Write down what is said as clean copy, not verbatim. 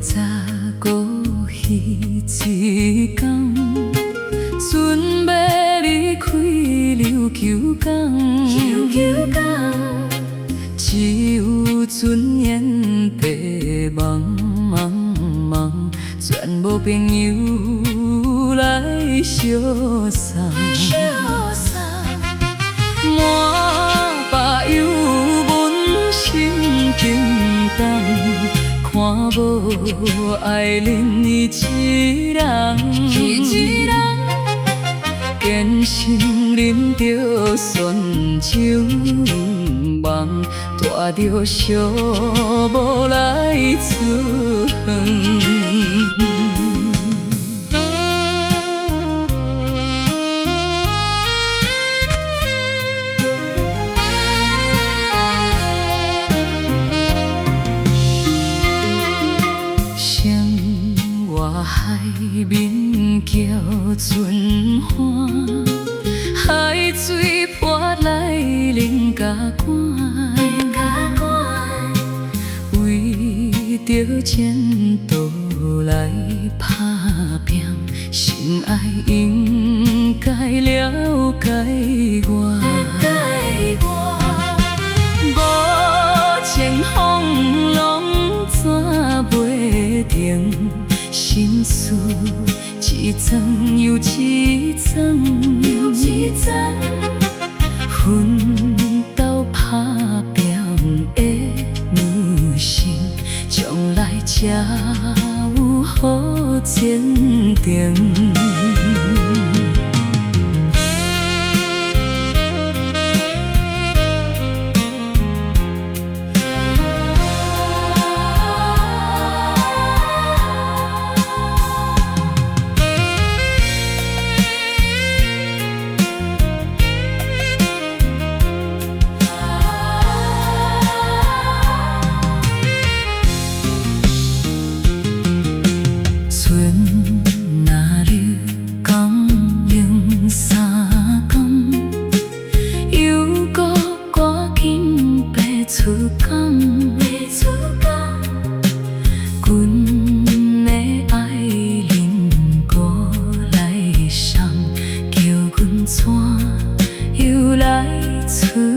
早过彼一天，准要离开琉球港。只有尊严白茫茫，全无朋友来相送。满目忧闷心惊动，看无爱恁一人，坚信忍着酸情梦，带着寂寞来出远。海面叫春花，海水泼来冷甲寒，为着前途来打拼，心爱应该了解我。无情风浪怎袂停？心事一桩又一桩，奋斗打拼的女性，将来才有好前程。出港，阮的爱人过来送，叫阮怎又来出？